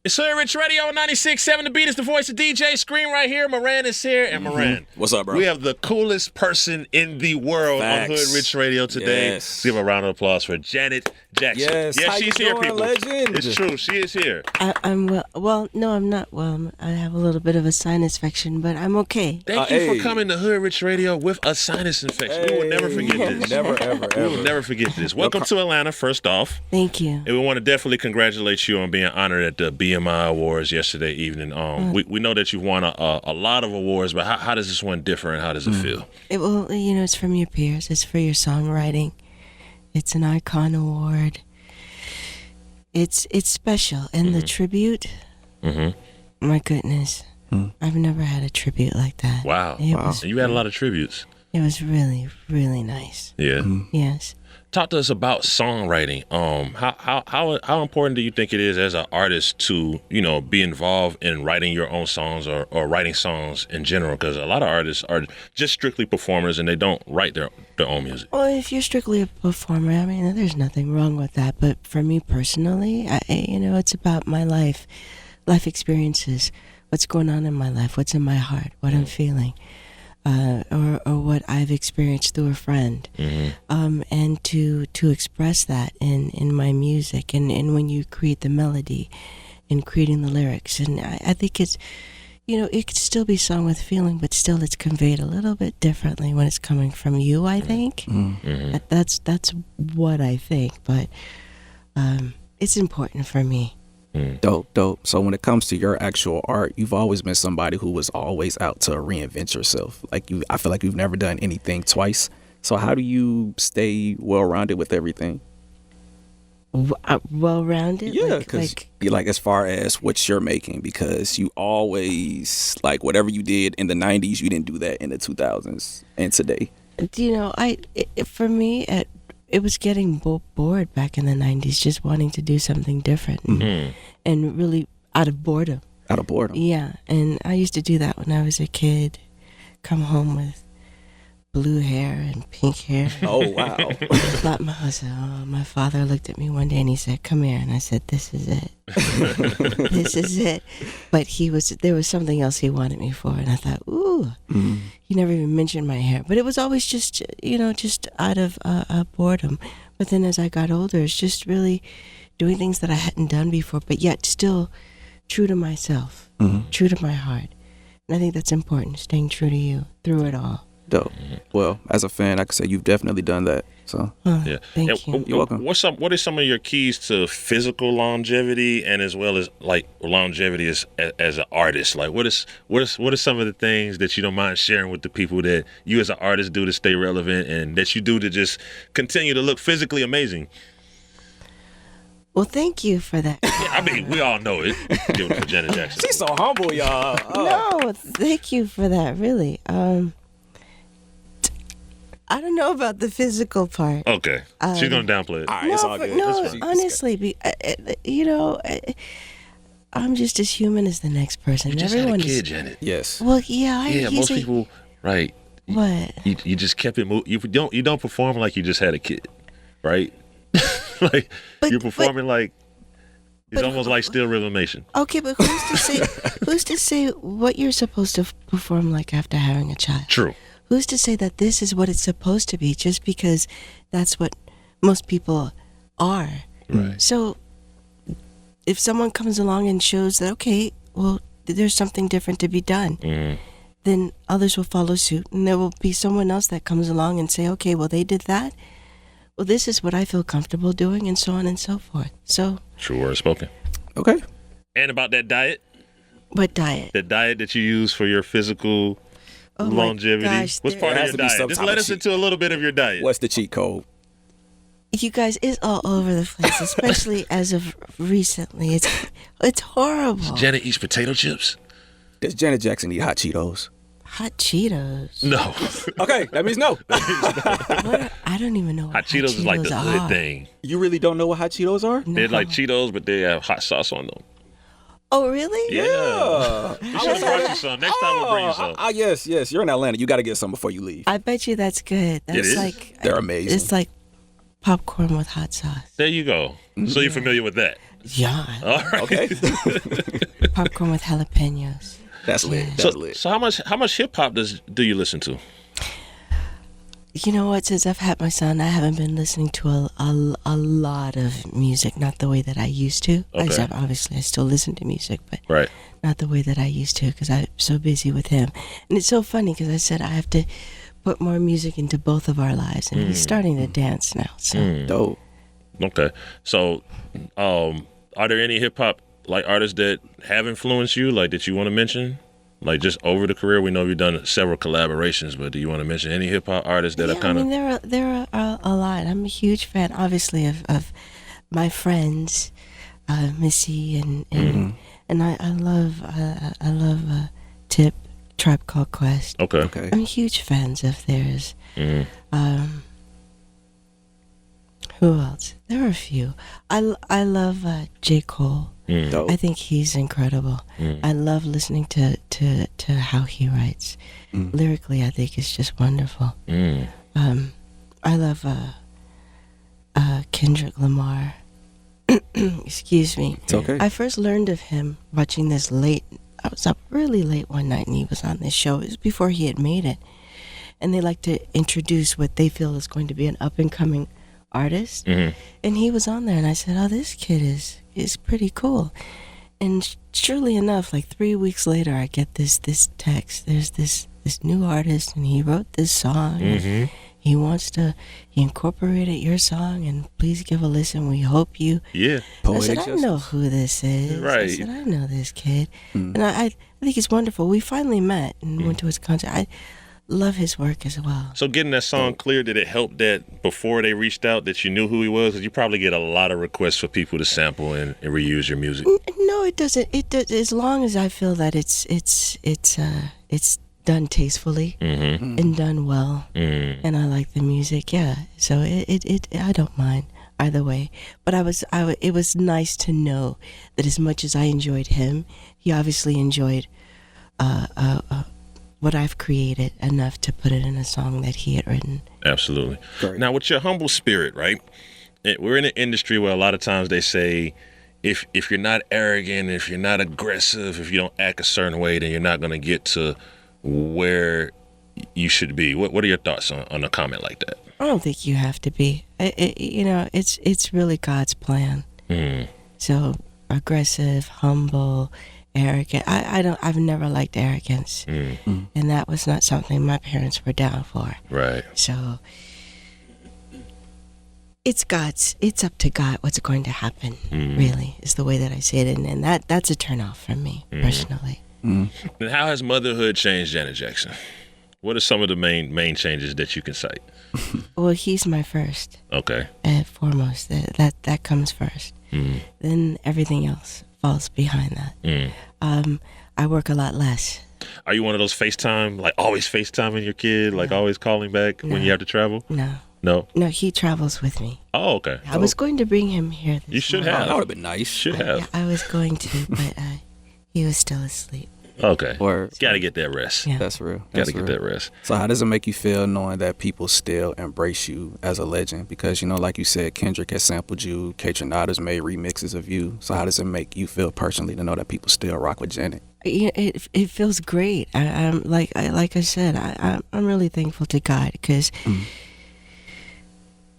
It's Hood Rich Radio 96.7. The Beat is the voice of DJ. Screen right here. Moran is here. And Moran. What's up, bro? We have the coolest person in the world on Hood Rich Radio today. Yes. Give a round of applause for Janet Jackson. Yes. How she's you here, doing, people. legend? It's true. She is here. I'm well. Well, no, I'm not well. I have a little bit of a sinus infection, but I'm okay. Thank you for coming to Hood Rich Radio with a sinus infection. We will never forget this. Never, ever, We ever. will never forget this. Welcome to Atlanta, first off. Thank you. And we want to definitely congratulate you on being honored at the BMI Awards yesterday evening. We know that you've won a lot of awards, but how does this one differ and how does it feel? It's from your peers. It's for your songwriting. It's an icon award. It's special, and the tribute. My goodness, I've never had a tribute like that. Wow. And You had a lot of tributes. It was really, really nice. Yeah. Yes. Talk to us about songwriting. How important do you think it is as an artist to, be involved in writing your own songs or writing songs in general? Because a lot of artists are just strictly performers and they don't write their own music. Well, if you're strictly a performer, I mean, there's nothing wrong with that. But for me personally, it's about my life experiences, what's going on in my life, what's in my heart, what I'm feeling. Or what I've experienced through a friend, and to express that in my music and when you create the melody and creating the lyrics, and I think it's, it could still be sung with feeling, but still it's conveyed a little bit differently when it's coming from you. I think that's what I think, but it's important for me. Dope. So when it comes to your actual art, you've always been somebody who was always out to reinvent yourself. I feel like you've never done anything twice. So how do you stay well-rounded with everything? Well-rounded? Yeah, because as far as what you're making, because you always, whatever you did in the 90s, you didn't do that in the 2000s and today. For me, it was getting bored back in the 90s, just wanting to do something different and really out of boredom. Out of boredom? Yeah, and I used to do that when I was a kid, come home with blue hair and pink hair. Oh, wow. My father looked at me one day and he said, "Come here." And I said, "This is it." This is it. But there was something else he wanted me for. And I thought, ooh, he never even mentioned my hair. But it was always just out of boredom. But then as I got older, it's just really doing things that I hadn't done before, but yet still true to myself, true to my heart. And I think that's important, staying true to you through it all. Dope. Well, as a fan, I could say you've definitely done that. So yeah, thank you. You're welcome. What are some of your keys to physical longevity and as well as longevity as an artist? What are some of the things that you don't mind sharing with the people that you as an artist do to stay relevant and that you do to just continue to look physically amazing? Well, thank you for that. I mean, we all know it. Give it for Janet Jackson. She's so humble, y'all. No, thank you for that, really. I don't know about the physical part. Okay. She's going to downplay it. All right, it's all good. No, honestly, I'm just as human as the next person. You just had a kid, Janet. Yes. Well, yeah. Most people, right. What? You just kept it moving. You don't perform like you just had a kid, right? You're performing like it's almost like still rhythmation. Okay, but who's to say what you're supposed to perform like after having a child? True. Who's to say that this is what it's supposed to be just because that's what most people are? Right. So if someone comes along and shows that, okay, well, there's something different to be done, then others will follow suit. And there will be someone else that comes along and say, okay, well, they did that. Well, this is what I feel comfortable doing, and so on and so forth. So true word spoken. Okay. And about that diet? What diet? The diet that you use for your physical longevity. Gosh, what's part of your diet? Just let us into a little bit of your diet. What's the cheat code? You guys, it's all over the place, especially as of recently. It's horrible. Does Janet eats potato chips? Does Janet Jackson eat hot Cheetos? Hot Cheetos? No. Okay, that means no. I don't even know what Hot Cheetos is like the hood thing. You really don't know what hot Cheetos are? No. They're like Cheetos, but they have hot sauce on them. Oh, really? Yeah. We should have brought you some. Next time we'll bring you some. Yes. You're in Atlanta. You got to get some before you leave. I bet you that's good. That's It is? like They're amazing. It's like popcorn with hot sauce. There you go. So you're familiar with that? Yeah, All right. Okay. popcorn with jalapenos. That's lit. Yeah. That's So, lit. so how much hip hop do you listen to? You know what? Since I've had my son, I haven't been listening to a lot of music. Not the way that I used to. Okay. Obviously, I still listen to music, but Right. not the way that I used to because I'm so busy with him. And it's so funny because I said I have to put more music into both of our lives, and he's starting to dance now. So Dope. Okay. So, are there any hip hop like artists that have influenced you, like that you want to mention? Like just over the career, we know you've done several collaborations, but do you want to mention any hip hop artists that yeah, are kind of? I mean, there are a lot. I'm a huge fan, obviously, of my friends, Missy and I love Tip, Tribe Called Quest. Okay. Okay. I'm huge fans of theirs. Mm-hmm. Who else? There are a few. I love J. Cole. Dope. I think he's incredible. I love listening to how he writes. Lyrically, I think it's just wonderful. I love Kendrick Lamar. Excuse me. It's okay. I first learned of him watching this late. I was up really late one night and he was on this show. It was before he had made it. And they like to introduce what they feel is going to be an up and coming artist. And he was on there and I said, oh, this kid is pretty cool. And surely enough, like 3 weeks later, I get this text. There's this new artist and he wrote this song. He incorporated your song and please give a listen. We hope you. Yeah. I said, I know who this is. Right. I said, I know this kid. And I think he's wonderful. We finally met and went to his concert. I love his work as well. So getting that song clear, did it help that before they reached out that you knew who he was? 'Cause you probably get a lot of requests for people to sample and reuse your music. No, it doesn't. It does, as long as I feel that it's done tastefully and done well, and I like the music. Yeah, so it I don't mind either way. But it was nice to know that as much as I enjoyed him, he obviously enjoyed what I've created enough to put it in a song that he had written. Absolutely. Great. Now, with your humble spirit, right? We're in an industry where a lot of times they say, if you're not arrogant, if you're not aggressive, if you don't act a certain way, then you're not going to get to where you should be. What are your thoughts on a comment like that? I don't think you have to be. It's really God's plan. So aggressive, humble, arrogant. I've never liked arrogance, and that was not something my parents were down for. Right. So it's up to God what's going to happen. Really, is the way that I see it, and that's a turnoff for me personally. And how has motherhood changed Janet Jackson? What are some of the main changes that you can cite? Well, he's my first Okay. and foremost. That comes first. Then everything else falls behind that. I work a lot less. Are you one of those FaceTime, like always FaceTiming your kid, like always calling back when you have to travel? No, No. he travels with me. Oh, okay. I was going to bring him here. You should morning. have. That would have been nice. Should have. Yeah, I was going to, but he was still asleep. Okay. Or Got to get that rest. Yeah. that's real. Got That's to get real. that rest. So how does it make you feel knowing that people still embrace you as a legend? Because, like you said, Kendrick has sampled you, Kaytranada's made remixes of you. So how does it make you feel personally to know that people still rock with Janet? It feels great. I'm like I said, I'm really thankful to God because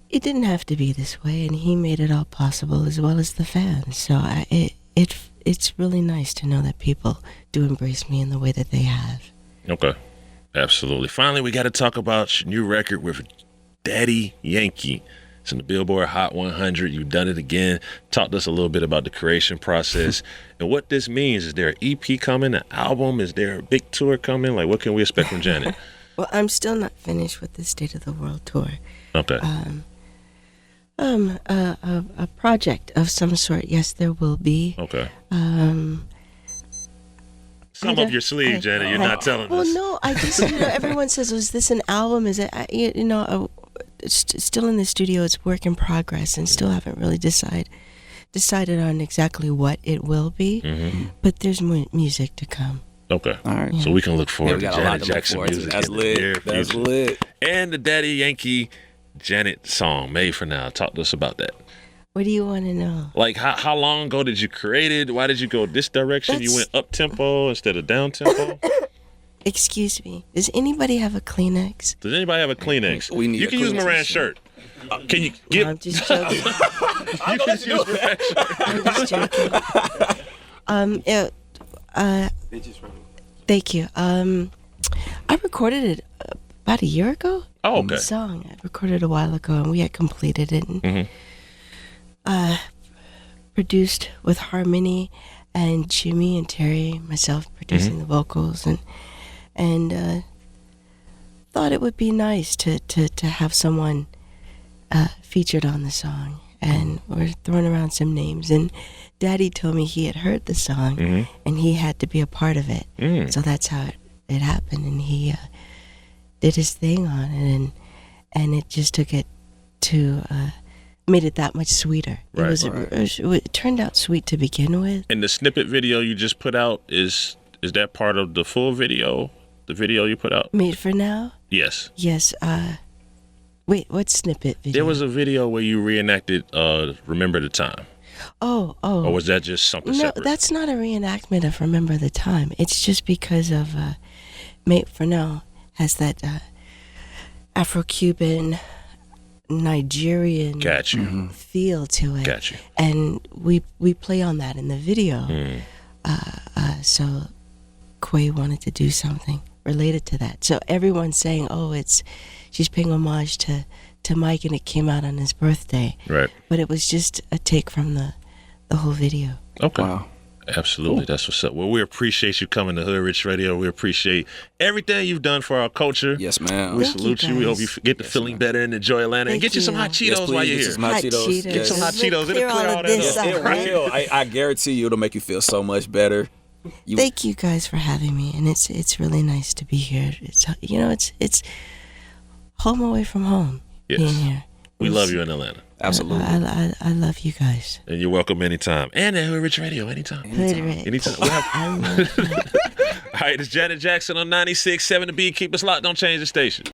it didn't have to be this way, and He made it all possible as well as the fans. So it's really nice to know that people do embrace me in the way that they have. Okay. Absolutely. Finally, we got to talk about your new record with Daddy Yankee. It's in the Billboard Hot 100. You've done it again. Talk to us a little bit about the creation process and what this means. Is there an EP coming, an album? Is there a big tour coming? Like, what can we expect from Janet? Well, I'm still not finished with the State of the World tour. Okay. A project of some sort. Yes, there will be. Okay. Some up your sleeve, Janet. You're not telling well, us. Well, no, I just, everyone says, is this an album? Is it, it's still in the studio. It's work in progress and still haven't really decided on exactly what it will be. But there's more music to come. Okay. All right. So we can look forward we to got a lot Janet to look Jackson forward to. music. That's in the near lit. That's future. lit. And the Daddy Yankee Janet song, Made for Now. Talk to us about that. What do you want to know? Like, how long ago did you create it? Why did you go this direction? You went up tempo instead of down tempo? Excuse me. Does anybody have a Kleenex? Does anybody have a Kleenex? We need You a can use Kleenex. Moran's shirt. Can you give? No, I'm just joking. You can use Moran's shirt. I'm just joking. Thank you. I recorded it about a year ago. Oh, okay. The song I recorded a while ago, and we had completed it and produced with harmony, and Jimmy and Terry, myself producing the vocals, and thought it would be nice to have someone featured on the song, and we're throwing around some names, and Daddy told me he had heard the song and he had to be a part of it. So that's how it happened, and he did his thing on it, and it just took it to made it that much sweeter. Right. It turned out sweet to begin with. And the snippet video you just put out, is that part of the full video? The video you put out? Made for Now? Yes. Yes. Wait, what snippet video? There was a video where you reenacted Remember the Time. Oh. Or was that just something No, separate? that's not a reenactment of Remember the Time. It's just because of Made for Now has that Afro-Cuban, Nigerian Got you. feel to it. Got you. And we play on that in the video. So Quay wanted to do something related to that. So everyone's saying, she's paying homage to Mike, and it came out on his birthday. Right. But it was just a take from the whole video. Okay. Wow. Absolutely. Cool. That's what's up. Well, we appreciate you coming to Hood Rich Radio. We appreciate everything you've done for our culture. Yes, ma'am. We Thank salute you. We hope you get the feeling better and enjoy Atlanta. And get you some hot Cheetos while you're here. Hot Cheetos. Get some hot Cheetos. It'll Clear clear all of that this up. up. It will. I guarantee you it'll make you feel so much better. Thank you guys for having me, and it's really nice to be here. It's it's home away from home. Yes. Being here. We love you in Atlanta. Absolutely. I love you guys. And you're welcome anytime. And at Hood Rich Radio anytime. Hood Rich. Anytime. I love you. All right, it's Janet Jackson on 96.7 The Beat. Keep us locked. Don't change the station.